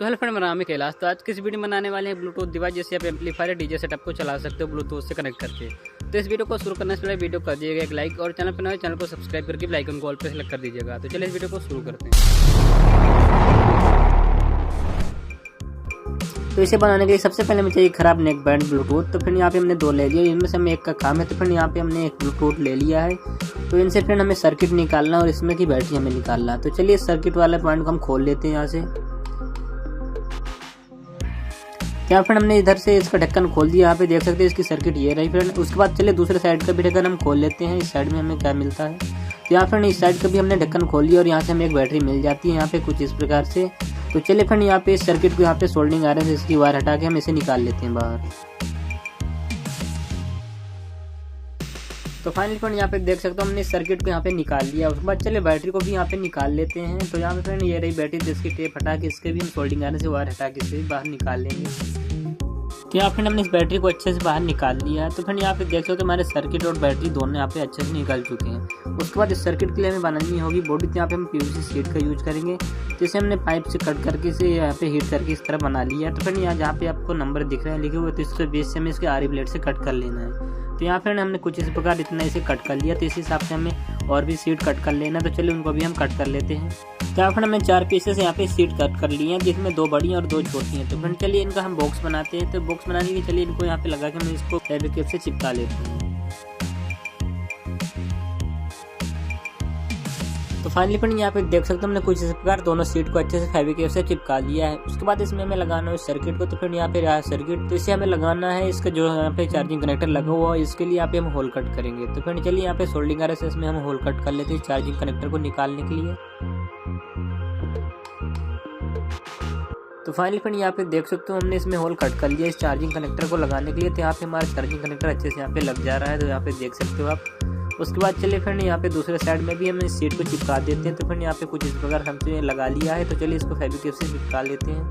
तो hello friend, मेरा नाम है कैलाश। तो आज किस वीडियो में बनाने वाले हैं ब्लूटूथ डिवाइस जैसे आप एम्पलीफायर डीजे सेटअप को चला सकते हो ब्लूटूथ से कनेक्ट करके। तो इस वीडियो को शुरू करने से पहले वीडियो कर दीजिएगा एक लाइक और चैनल पर नए चैनल को सब्सक्राइब करके बेल आइकन को ऑल पे सेलेक्ट कर दीजिएगा। तो चलिए इस वीडियो को शुरू करते हैं। तो इसे बनाने के लिए सबसे पहले हमें चाहिए खराब नेक बैंड ब्लूटूथ। तो फिर यहाँ पे हमने दो ले लिया, इनमें से हमें एक का काम है। तो फिर यहाँ पे हमने एक ब्लूटूथ ले लिया है। तो इनसे फिर हमें सर्किट निकालना और इसमें की बैटरी हमें निकालना। तो चलिए सर्किट वाले पॉइंट को हम खोल लेते हैं यहाँ से। यहाँ फिर हमने इधर से इसका ढक्कन खोल दिया, यहाँ पे देख सकते हैं इसकी सर्किट ये रही फ्रेंड। उसके बाद चलिए दूसरे साइड का भी ढक्कन हम खोल लेते हैं, इस साइड में हमें क्या मिलता है। तो यहाँ फिर इस साइड का भी हमने ढक्कन खोल लिया और यहाँ से हमें एक बैटरी मिल जाती है यहाँ पे कुछ इस प्रकार से। तो चलिए फ्रेंड यहाँ पे इस सर्किट को यहाँ पे सोल्डिंग आयरन से इसकी वायर हटा के हम इसे निकाल लेते हैं बाहर। तो फाइनली फ्रेंड यहाँ पे देख सकते हो हमने इस सर्किट को यहाँ पे निकाल लिया। उसके बाद चलिए बैटरी को भी यहाँ पे निकाल लेते हैं। तो यहाँ पे फ्रेंड ये रही बैटरी, तो इसकी टेप हटा के इसके भी हम सोल्डिंग आयरन से वायर हटा के इसे बाहर निकाल लेंगे। तो यहाँ फिर हमने इस बैटरी को अच्छे से बाहर निकाल लिया है। तो फिर यहाँ पे देख सकते हो हमारे सर्किट और बैटरी दोनों यहाँ पे अच्छे से निकल चुके हैं। उसके बाद इस सर्किट के लिए हमें बनानी होगी बॉडी। तो यहाँ पे हम पीवीसी शीट का यूज करेंगे। तो इसे हमने पाइप से कट करके इसे यहाँ पे हीट करके इस तरह बना लिया है। तो फिर यहाँ जहाँ पे आपको नंबर दिख रहे हैं लिखे हुए, तो इसके बेस से हमें इसके आरी ब्लेड से कट कर लेना है। तो यहाँ फिर हमने कुछ इस प्रकार इतना इसे कट कर लिया। तो इस हिसाब से हमें और भी सीट कट कर लेना। तो चलिए उनको भी हम कट कर लेते हैं। तो यहाँ फिर हमने 4 पीसेस यहाँ पे सीट कट कर लिए हैं, जिसमें 2 बड़ी और 2 छोटी हैं। तो फिर चलिए इनका हम बॉक्स बनाते हैं। तो बॉक्स बनाने के लिए चलिए इनको यहाँ पे लगा के हम इसको फेविक्विक से चिपका लेते हैं। तो फाइनली फिर यहाँ पे देख सकते हो हमने कुछ इस प्रकार दोनों सीट को अच्छे से फेविक्विक से चिपका लिया है। उसके बाद इसमें हमें लगाना है सर्किट को। तो फिर यहाँ पे रहा सर्किट, तो इसे हमें लगाना है इसका जो यहाँ पे चार्जिंग कनेक्टर लगा हुआ है, इसके लिए यहाँ पे हम होल कट करेंगे। तो फिर चलिए यहाँ पे सोल्डिंग आयरन से इसमें हम होल कट कर लेते हैं चार्जिंग कनेक्टर को निकालने के लिए। तो फाइनली फिर यहाँ पे देख सकते हो हमने इसमें होल कट कर लिया इस चार्जिंग कनेक्टर को लगाने के लिए। तो यहाँ पे हमारा चार्जिंग कनेक्टर अच्छे से यहाँ पे लग जा रहा है, तो यहाँ पे देख सकते हो आप। उसके बाद चलिए फिर यहाँ पे दूसरे साइड में भी हम इस सीट को चिपका देते हैं। तो फिर यहाँ पे कुछ इस प्रकार हमने लगा लिया है। तो चलिए इसको फेविक्विक से चिपका लेते हैं।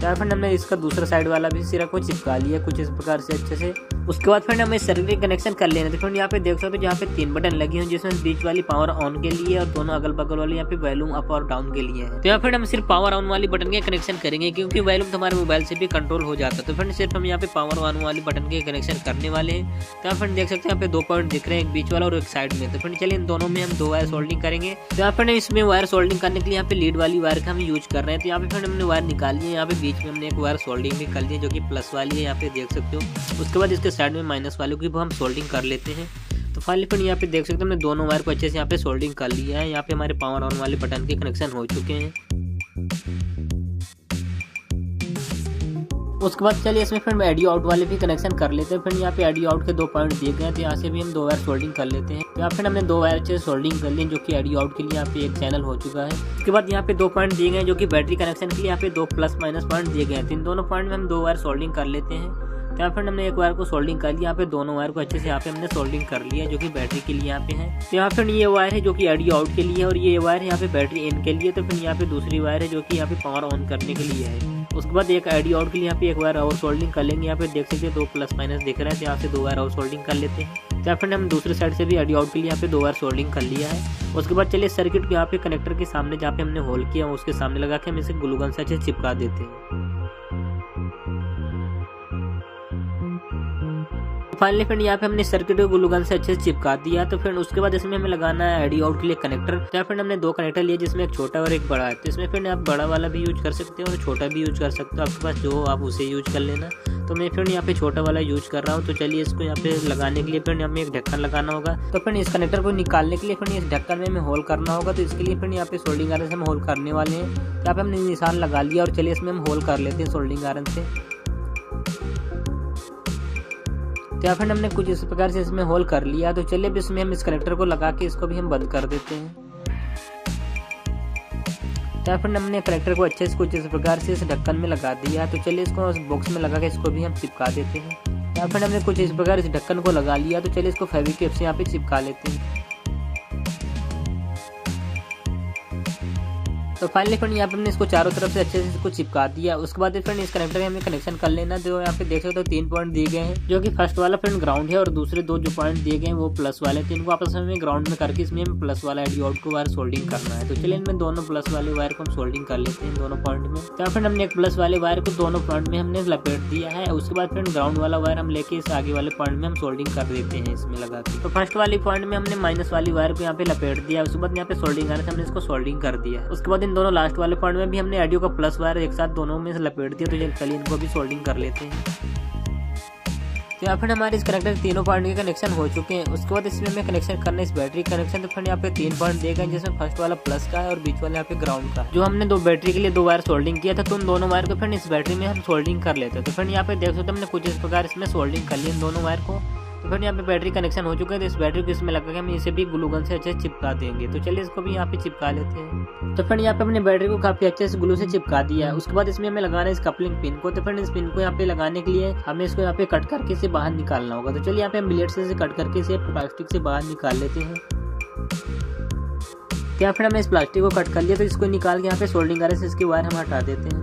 तो फिर हमने इसका दूसरा साइड वाला भी सिरा को चिपका लिया कुछ इस प्रकार से अच्छे से। उसके बाद फिर हमें सर्किट कनेक्शन कर लेना। तो फिर यहाँ पे देख सकते हो यहाँ पे 3 बटन लगी हुई, जिसमें बीच वाली पावर ऑन के लिए और दोनों अगल बगल वाली यहाँ पे वॉल्यूम अप और डाउन के लिए है। तो यहाँ फिर हम सिर्फ पावर ऑन वाली बटन के कनेक्शन करेंगे, क्योंकि वॉल्यूम तो हमारे मोबाइल से भी कंट्रोल हो जाता है। तो फिर सिर्फ हम यहाँ पे पावर ऑन वाली बटन के कनेक्शन करने वाले हैं। तो यहाँ फिर देख सकते हैं यहाँ पे 2 पॉइंट दिख रहे हैं, एक बीच वाला और एक साइड में। तो फिर चलिए इन दोनों में हम 2 वायर सोल्डिंग करेंगे। तो यहाँ पर इसमें वायर सोल्डिंग करने के लिए यहाँ पे लीड वाली वायर का हम यूज कर रहे हैं। तो यहाँ पे फिर हमने वायर निकाल ली है। यहाँ पे बीच में हमने एक वायर सोल्डिंग भी कर ली है जो कि प्लस वाली है, यहाँ पे देख सकते हो। उसके बाद इसके साइड में माइनस वाले की हम सोल्डिंग कर लेते हैं। तो फाइनली फिर यहाँ पे देख सकते हो हमने दोनों वायर को अच्छे से यहाँ पे सोल्डिंग कर लिया है। यहाँ पे हमारे पावर ऑन वाले बटन के कनेक्शन हो चुके हैं। उसके बाद चलिए इसमें फिर ऑडियो आउट वाले भी कनेक्शन कर लेते हैं। फिर यहाँ पे ऑडियो आउट के 2 पॉइंट दिए गए हैं, तो यहाँ से भी हम 2 वायर सोल्डिंग कर लेते हैं। तो यहाँ फिर हमने 2 वायर अच्छे सोल्डिंग कर लिए, जो कि ऑडियो आउट के लिए यहाँ पे एक चैनल हो चुका है। उसके बाद यहाँ पे 2 पॉइंट दिए गए हैं, जो कि बैटरी कनेक्शन के लिए यहाँ पे 2 प्लस माइनस पॉइंट दिए गए हैं। तो इन दोनों पॉइंट में हम 2 वायर सोल्डिंग कर लेते हैं। तो यहाँ फिर हमने एक वायर को सोल्डिंग कर लिया, यहाँ पे दोनों वायर को अच्छे से यहाँ पे हमने सोल्डिंग कर लिया, जो कि बैटरी के लिए यहाँ पे है। तो यहाँ फिर ये वायर है जो कि ऑडियो आउट के लिए है, और ये वायर है यहाँ पे बैटरी इन के लिए। तो फिर यहाँ पे दूसरी वायर है जो कि यहाँ पे पावर ऑन करने के लिए है। उसके बाद एक ऑडियो आउट के लिए यहाँ पे एक वायर और सोल्डिंग कर लेंगे। यहाँ पे देख सकते हैं 2 प्लस माइनस दिख रहा है, तो यहाँ से 2 वायर और सोल्डिंग कर लेते हैं। तो फिर हम दूसरी साइड से भी ऑडियो आउट के लिए यहाँ पे 2 वायर सोल्डिंग कर लिया है। उसके बाद चलिए सर्किट को यहाँ पे कनेक्टर के सामने जहाँ पे हमने होल किया उसके सामने लगा के हम इसे ग्लू गन से अच्छे से चिपका देते हैं। फाइनली फिर यहाँ पे हमने सर्किट को ग्लू गन से अच्छे से चिपका दिया। तो फिर उसके बाद इसमें हमें लगाना है ऑडियो आउट के लिए कनेक्टर। तो फिर हमने 2 कनेक्टर लिए, जिसमें एक छोटा और एक बड़ा है। तो इसमें फिर आप बड़ा वाला भी यूज कर सकते हो और छोटा भी यूज कर सकते हो, आपके पास जो आप उसे यूज कर लेना। तो मैं फिर यहाँ पे छोटा वाला यूज कर रहा हूँ। तो चलिए इसको यहाँ पे लगाने के लिए फिर हमें एक ढक्कन लगाना होगा। तो फिर इस कनेक्टर को निकालने के लिए फिर इस ढक्कन में हमें होल करना होगा। तो इसके लिए फिर यहाँ पे सोल्डिंग आयरन से हम होल करने वाले हैं। यहाँ पे हमने निशान लगा लिया और चलिए इसमें हम होल कर लेते हैं सोल्डिंग आयरन से। तो फिर हमने कुछ इस प्रकार से इसमें होल कर लिया। तो चलिए अब इसमें हम इस कनेक्टर को लगा के इसको भी हम बंद कर देते हैं। तो फिर हमने कनेक्टर को अच्छे से कुछ इस प्रकार से इस ढक्कन में लगा दिया। तो चलिए इसको इस बॉक्स में लगा के इसको भी हम चिपका देते हैं। तो फिर हमने कुछ इस प्रकार इस ढक्कन को लगा लिया। तो चलिए इसको फेविक्विक से यहाँ पे चिपका लेते हैं। तो फाइनली फ्रेंड यहाँ पे हमने इसको चारों तरफ से अच्छे से इसको चिपका दिया। उसके बाद फ्रेंड इस कनेक्टर में हमें कनेक्शन कर लेना। जो यहाँ पे देख सकते हो 3 पॉइंट दिए गए हैं, जो कि फर्स्ट वाला फ्रेंड ग्राउंड है और दूसरे 2 जो पॉइंट दिए गए हैं वो प्लस वाले। तो इनको आपस में ग्राउंड में करके इसमें हमें प्लस वाला एडी आउट को वायर सोल्डिंग करना है। तो चलिए इनमें दोनों प्लस वाले वायर को हम सोल्डिंग कर लेते हैं दोनों पॉइंट में। तो फ्रेंड हमने एक प्लस वाले वायर को दोनों पॉइंट में हमने लपेट दिया है। उसके बाद फ्रेंड ग्राउंड वाला वायर हम लेके इस आगे वाले पॉइंट में हम सोल्डिंग कर देते हैं इसमें लगा के। तो फर्स्ट वाली पॉइंट में हमने माइनस वाली वायर को यहाँ पे लपेट दिया। उसके बाद यहाँ पे सोल्डिंग करने से हमने इसको सोल्डिंग कर दिया। उसके बाद इन दोनों लास्ट वाले पॉइंट में भी हमने ऑडियो का प्लस वायर एक साथ दोनों में से लपेट दिया। तो चलिए इनको भी सोल्डिंग कर लेते हैं। तो यहाँ पर हमारे इस कनेक्टर तीनों पॉइंट के कनेक्शन हो चुके हैं। उसके बाद इसमें हमें कनेक्शन करना है इस बैटरी कनेक्शन। तो फ्रेंड यहाँ पे 3 पॉइंट दिए गए जिसमें फर्स्ट वाला प्लस का है और बीच वाला यहाँ पे ग्राउंड का। जो हमने 2 बैटरी के लिए 2 वायर सोल्डिंग किया था, तो उन दोनों वायर को फ्रेंड इस बैटरी में हम सोल्डिंग कर लेते हैं। तो फ्रेंड यहाँ पे देख सकते हैं हमने कुछ इस प्रकार इसमें सोल्डिंग कर ली इन दोनों वायर को। तो फ्रेंड यहाँ पे बैटरी कनेक्शन हो चुका है। तो इस बैटरी को इसमें लगा के हम इसे भी ग्लू गन से अच्छे से चिपका देंगे। तो चलिए इसको भी यहाँ पे चिपका लेते हैं। तो फ्रेंड यहाँ पे हमने बैटरी को काफी अच्छे से ग्लू से चिपका दिया है। उसके बाद इसमें हमें लगाना है इस कपलिंग पिन को। तो फ्रेंड इस पिन को यहाँ पे लगाने के लिए हमें इसको यहाँ पे कट करके इसे बाहर निकालना होगा। तो चलिए यहाँ पे हम ब्लेड से कट करके इसे प्लास्टिक से बाहर निकाल लेते हैं। क्या फिर हमने इस प्लास्टिक को कट कर लिया। तो इसको निकाल के यहाँ पे सोल्डिंग करने से इसकी वायर हम हटा देते हैं।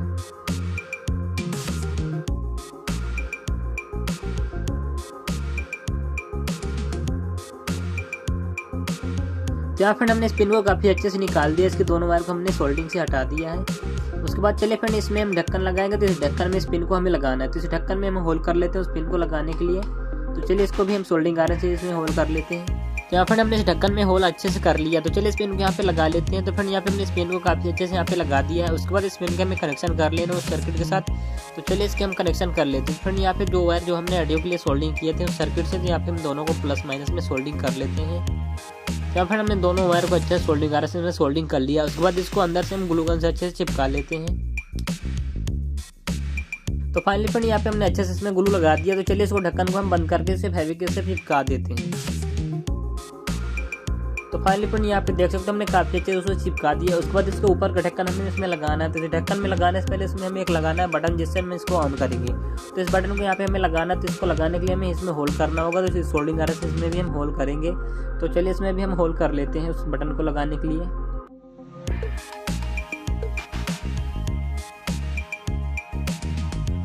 यहाँ फ्रेंड हमने इस पिन को काफी अच्छे से निकाल दिया। इसके दोनों वायर को हमने सोल्डिंग से हटा दिया है। उसके बाद चलिए फ्रेंड इसमें हम ढक्कन लगाएंगे। तो इस ढक्कन में इस पिन को हमें लगाना है। तो इस ढक्कन में हम होल कर लेते हैं उस पिन को लगाने के लिए। तो चलिए इसको भी हम सोल्डिंग आयरन से इसमें होल कर लेते हैं। तो यहाँ फ्रेंड हमने इस ढक्कन में होल अच्छे से कर लिया। तो चलिए इस पिन को यहाँ पे लगा लेते हैं। तो फ्रेंड यहाँ पे हमने इस पिन को काफी अच्छे से यहाँ पे लगा दिया है। उसके बाद इस पिन का हमें कनेक्शन कर लेना उस सर्किट के साथ। तो चलिए इसके हम कनेक्शन कर लेते हैं। फ्रेंड यहाँ पे 2 वायर जो हमने ऑडियो के लिए सोल्डिंग किए थे उस सर्किट से, यहाँ पे हम दोनों को प्लस माइनस में सोल्डिंग कर लेते हैं। या फिर हमने दोनों वायर को अच्छे से सोल्डिंग आयरन से सोल्डिंग कर लिया। उसके बाद इसको अंदर से हम ग्लू गन से अच्छे से चिपका लेते हैं। तो फाइनली फ्रेंड यहाँ पे हमने अच्छे से इसमें ग्लू लगा दिया। तो चलिए इसको ढक्कन को हम बंद करके इसे फेविक्विक से चिपका देते हैं। तो फाइनली फ्रेंड यहाँ पे देख सकते हैं हमने काफी अच्छे से उसको चिपका दिया। उसके बाद इसके ऊपर का ढक्कन हमें इसमें लगाना है। तो ढक्कन में लगाने से पहले इसमें हमें एक लगाना है बटन जिससे हम इसको ऑन करेंगे। तो इस बटन को यहाँ पे हमें लगाना है। तो इसको लगाने के लिए हमें इसमें होल्ड करना होगा। तो इस सोल्डिंग आयरन से इसमें भी हम होल्ड करेंगे। तो चलिए इसमें भी हम होल्ड कर लेते हैं उस बटन को लगाने के लिए।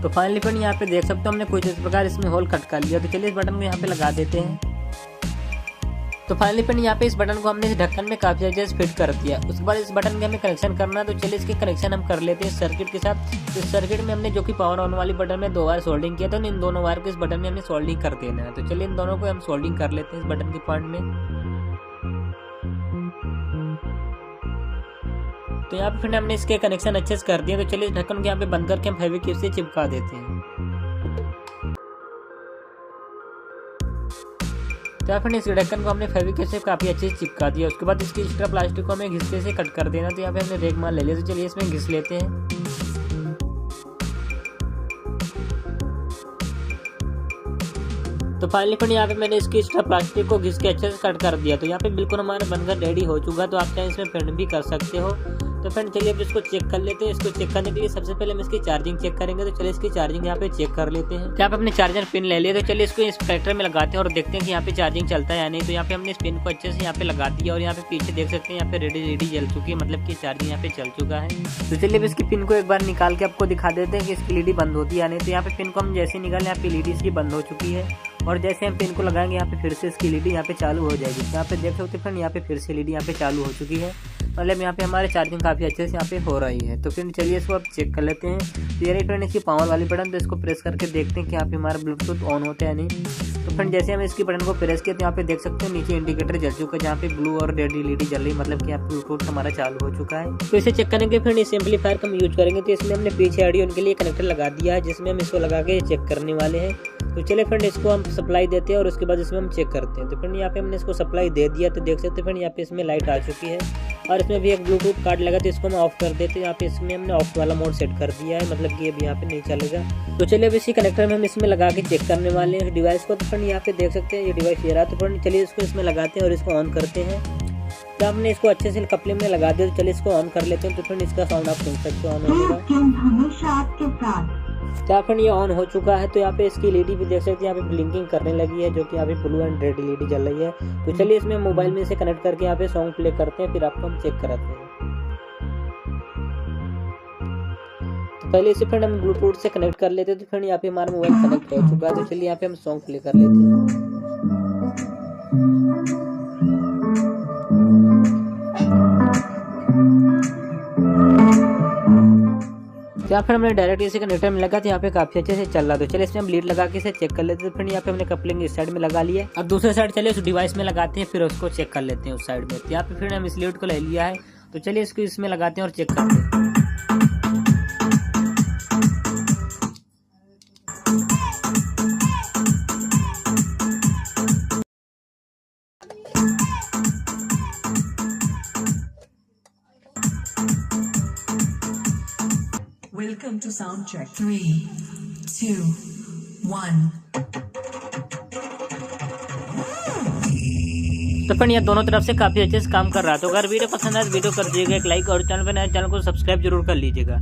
तो फाइनली फ्रेंड यहाँ पे देख सकते हो हमने कुछ इस प्रकार इसमें होल कट कर लिया। तो चलिए इस बटन को यहाँ पे लगा देते हैं। तो फाइनली फ्रेंड यहाँ पे इस बटन को हमने इस ढक्कन में काफी अच्छे से फिट कर दिया। उसके बाद इस बटन के हमें कनेक्शन करना है। तो चलिए इसके कनेक्शन हम कर लेते हैं सर्किट के साथ। इस सर्किट में हमने जो कि पावर ऑन वाली बटन में 2 वायर सोल्डिंग किया था, इन दोनों वायर को इस बटन में हमने सोल्डिंग कर देना है। तो चलिए इन दोनों को हम सोल्डिंग कर लेते हैं इस बटन के पॉइंट में। तो यहाँ पे फ्रेंड हमने इसके कनेक्शन अच्छे से कर दिए। तो चलिए इस ढक्कन को यहाँ पे बंद करके हम फेविक्विक से चिपका देते हैं। तो फिर इस ढक्कन को हमने फेविक्विक से काफी अच्छे से चिपका दिया। उसके बाद इसकी एक्स्ट्रा प्लास्टिक को हमें घिसते से कट कर देना। तो यहाँ पे हमने रेग मार ले लिया। तो चलिए इसमें घिस लेते हैं। तो फाइनली फ्रेंड यहाँ पे मैंने इसकी एक्स्ट्रा प्लास्टिक को घिस के अच्छे से कट कर दिया। तो यहाँ पे बिल्कुल हमारा बनकर रेडी हो चुका है। तो आप चाहे इसमें प्रिंट भी कर सकते हो। तो फ्रेंड चलिए अब इसको चेक कर लेते हैं। इसको चेक करने के लिए सबसे पहले हम इसकी चार्जिंग चेक करेंगे। तो चलिए इसकी चार्जिंग यहाँ पे चेक कर लेते हैं। यहाँ पे अपने चार्जर पिन ले लिए। तो चलिए इसको इस ट्रैक्टर में लगाते हैं और देखते हैं कि यहाँ पे चार्जिंग चलता है या नहीं। तो यहाँ पे हमने इस पिन को अच्छे से यहाँ पे लगा दिया और यहाँ पे पीछे देख सकते हैं यहाँ पे रेडी जल चुकी है, मतलब कि चार्जिंग यहाँ पे चल चुका है। तो चलिए इसकी पिन को एक बार निकाल के आपको दिखा देते हैं कि इसकी एलईडी बंद होती है या नहीं। तो यहाँ पे पिन को हम जैसे निकाले यहाँ पे एलईडी इसकी बंद हो चुकी है और जैसे हम पिन को लगाएंगे यहाँ पे फिर से इसकी एलईडी यहाँ पे चालू हो जाएगी। यहाँ पे देख सकते हैं फ्रेंड यहाँ पे फिर से एलईडी यहाँ पे चालू हो चुकी है, मतलब यहाँ पे हमारे चार्जिंग काफ़ी अच्छे से यहाँ पे हो रही है। तो फिर चलिए इसको अब चेक कर लेते हैं। तो ये फ्रेंड इसकी पावर वाली बटन, तो इसको प्रेस करके देखते हैं कि यहाँ पे हमारा ब्लूटूथ ऑन होता है या नहीं। तो फ्रेंड जैसे हम इसकी बटन को प्रेस किया तो यहाँ पे देख सकते हैं नीचे इंडिकेटर जल चुका है, जहाँ पे ब्लू और रेड एलईडी जल रही है, मतलब कि यहाँ पे ब्लूटूथ हमारा चालू हो चुका है। तो इसे चेक करने के फ्रेंड इस एम्पलीफायर का हम यूज करेंगे। तो इसमें हमने पीछे ऑडियो के लिए कनेक्टर लगा दिया है, जिसमें हम इसको लगा के चेक करने वाले हैं। तो चलिए फ्रेंड इसको हम सप्लाई देते हैं और उसके बाद इसमें हम चेक करते हैं। तो फ्रेंड यहाँ पे हमने इसको सप्लाई दे दिया। तो देख सकते हैं फ्रेंड यहाँ पे इसमें लाइट आ चुकी है और इसमें भी एक ब्लूटूथ कार्ड लगा। तो इसको हम ऑफ कर देते हैं। यहाँ पे इसमें हमने ऑफ वाला मोड सेट कर दिया है, मतलब कि अभी यहाँ पे नहीं चलेगा। तो चलिए अब इसी कनेक्टर में हम इसमें लगा के चेक करने वाले हैं डिवाइस को। तो फ्रेंड यहाँ पे देख सकते हैं ये डिवाइस ये रहा। तो फ्रेंड चलिए इसको इसमें लगाते हैं और इसको ऑन करते हैं। तो हमने इसको अच्छे से कपलिंग में लगा दिया। तो चलिए इसको ऑन कर लेते हैं। तो फ्रेंड इसका साउंड आप सुन सकते हो ऑन होगा। तो फ्रेंड ये ऑन हो चुका है। तो यहाँ पे इसकी एलईडी भी देख सकते हैं यहाँ पे ब्लिंकिंग करने लगी है, जो कि यहाँ पे ब्लू एंड रेड एलईडी जल रही है। तो चलिए इसमें मोबाइल में इसे कनेक्ट करके यहाँ पे सॉन्ग प्ले करते हैं, फिर आपको हम चेक कराते हैं। पहले इसे फ्रेंड हम ब्लूटूथ से कनेक्ट कर लेते हैं। तो फ्रेंड यहाँ पे हमारा मोबाइल कनेक्ट हो चुका है। तो चलिए यहाँ पे हम सॉन्ग प्ले कर लेते हैं। यहाँ पर हमने डायरेक्ट इसे कनेक्टर में लगा तो यहाँ पे काफी अच्छे से चल रहा। तो चलिए इसमें हम लीड लगा के इसे चेक कर लेते हैं। तो फ्रेंड यहाँ पे हमने कपलिंग इस साइड में लगा लिया है। अब दूसरे साइड चलिए उस डिवाइस में लगाते हैं, फिर उसको चेक कर लेते हैं उस साइड में। तो यहाँ पे फिर हम इस लीड को ले लिया है। तो चलिए इसको इसमें लगाते हैं और चेक करते हैं। Welcome to sound check. 3, 2, 1. तो फ्रेंड ये दोनों तरफ से काफी अच्छे से काम कर रहा है। तो अगर वीडियो पसंद आए तो वीडियो कर दीजिएगा एक लाइक और चैनल पर नए चैनल को सब्सक्राइब जरूर कर लीजिएगा।